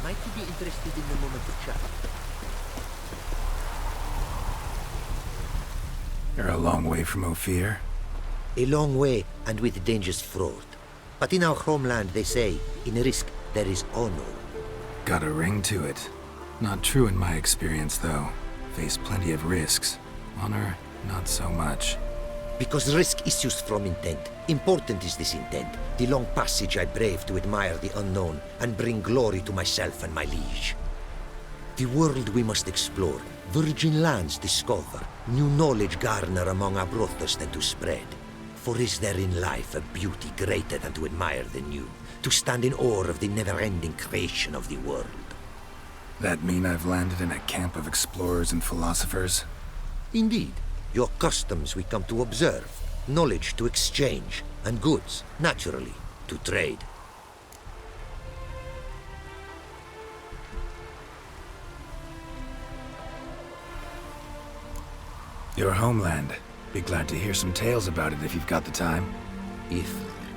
Might you be interested in the moment to chat? You're a long way from Ophir. A long way, and with dangers fraught. But in our homeland, they say, in risk there is honor. Got a ring to it. Not true in my experience, though. Faced plenty of risks. Honor, not so much. Because risk issues from intent. Important is this intent. The long passage I brave to admire the unknown and bring glory to myself and my liege. The world we must explore, virgin lands discover, new knowledge garner among our brothers than to spread. For is there in life a beauty greater than to admire the new, to stand in awe of the never-ending creation of the world? That mean I've landed in a camp of explorers and philosophers? Indeed. Your customs we come to observe, knowledge to exchange, and goods, naturally, to trade. Your homeland. Be glad to hear some tales about it if you've got the time. If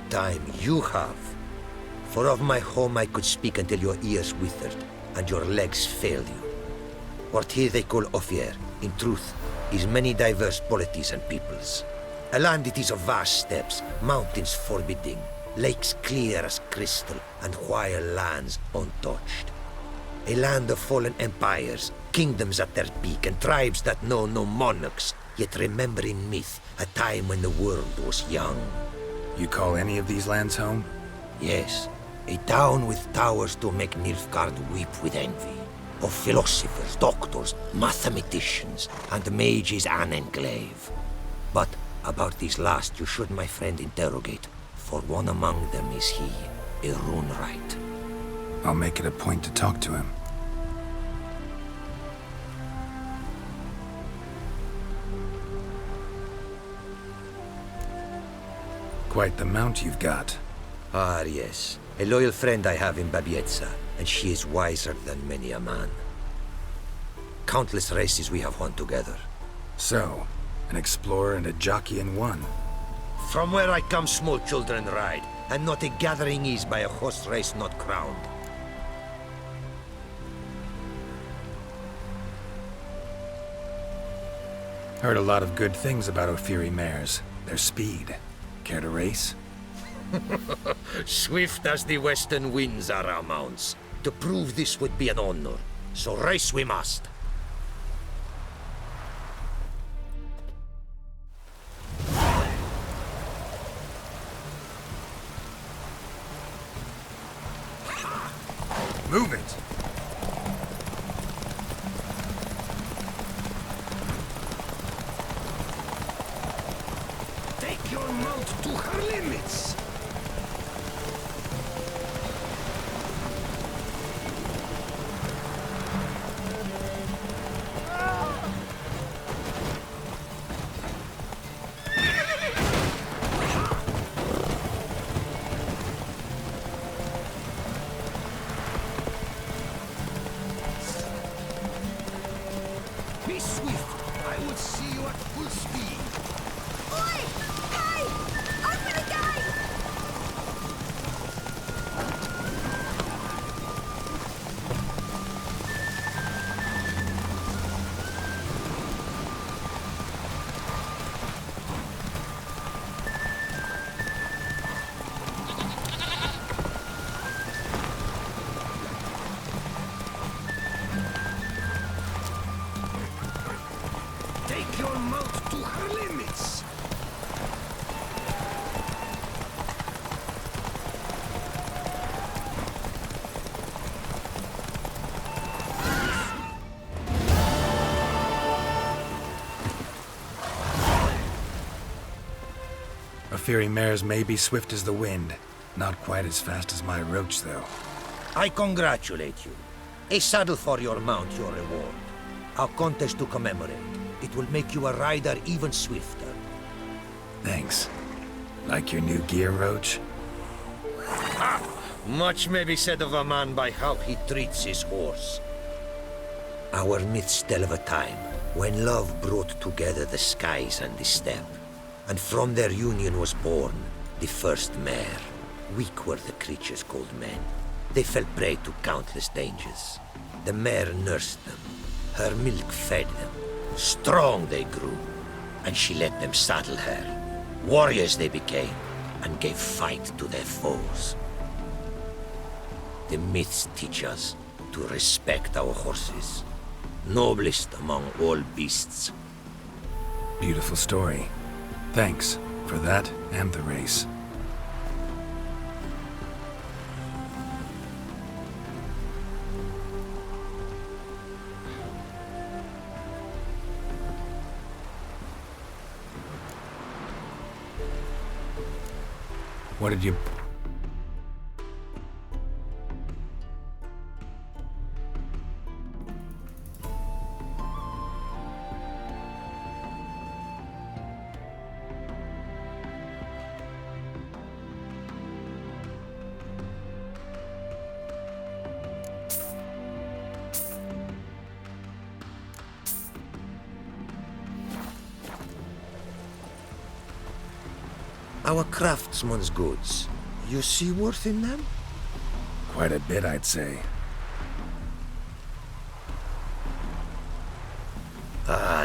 time you have. For of my home I could speak until your ears withered, and your legs failed you. What here they call Ophir, in truth, is many diverse polities and peoples. A land it is of vast steppes, mountains forbidding, lakes clear as crystal, and wild lands untouched. A land of fallen empires, kingdoms at their peak, and tribes that know no monarchs, yet remember in myth a time when the world was young. You call any of these lands home? Yes, a town with towers to make Nilfgaard weep with envy. Of philosophers, doctors, mathematicians, and mages an enclave. But about these last you should, my friend, interrogate, for one among them is he, a rune-wright. I'll make it a point to talk to him. Quite the mount you've got. Ah, yes. A loyal friend I have in Babietza, and she is wiser than many a man. Countless races we have won together. So, an explorer and a jockey in one. From where I come, small children ride, and not a gathering is by a horse race not crowned. Heard a lot of good things about Ophiri mares. Their speed. Care to race? Swift as the western winds are our mounts. To prove this would be an honor, so race we must. Move it! Take your mount to her limits! Be swift! I would see you at full speed! Oi! Hey! Open the gate! Take your mount to her limits! Ophiri mares may be swift as the wind. Not quite as fast as my roach, though. I congratulate you. A saddle for your mount, your reward. Our contest to commemorate. It will make you a rider even swifter. Thanks. Like your new gear, Roach? Much may be said of a man by how he treats his horse. Our myths tell of a time when love brought together the skies and the steppe, and from their union was born the first mare. Weak were the creatures called men, They fell prey to countless dangers. The mare nursed them. Her milk fed them. Strong they grew, and she let them saddle her. Warriors they became, and gave fight to their foes. The myths teach us to respect our horses, noblest among all beasts. Beautiful story. Thanks for that and the race. What did you... Our craftsman's goods. You see worth in them? Quite a bit, I'd say.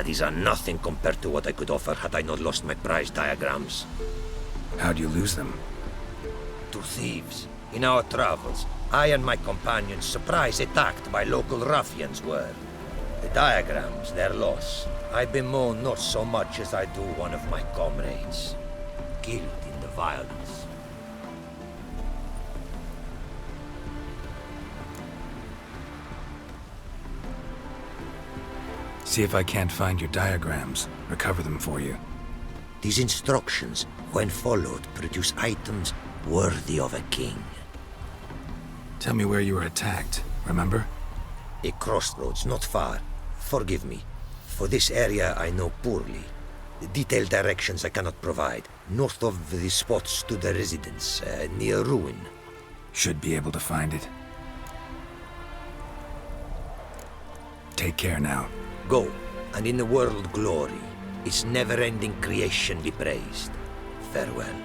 These are nothing compared to what I could offer had I not lost my prized diagrams. How'd you lose them? To thieves. In our travels, I and my companions surprise attacked by local ruffians were. The diagrams, their loss. I bemoan not so much as I do one of my comrades. Killed in the violence. See if I can't find your diagrams. Recover them for you. These instructions, when followed, produce items worthy of a king. Tell me where you were attacked, remember? A crossroads, not far. Forgive me. For this area I know poorly. Detailed directions I cannot provide. North of the spot stood a residence, near ruin. Should be able to find it. Take care now. Go, and in the world glory, its never-ending creation be praised. Farewell.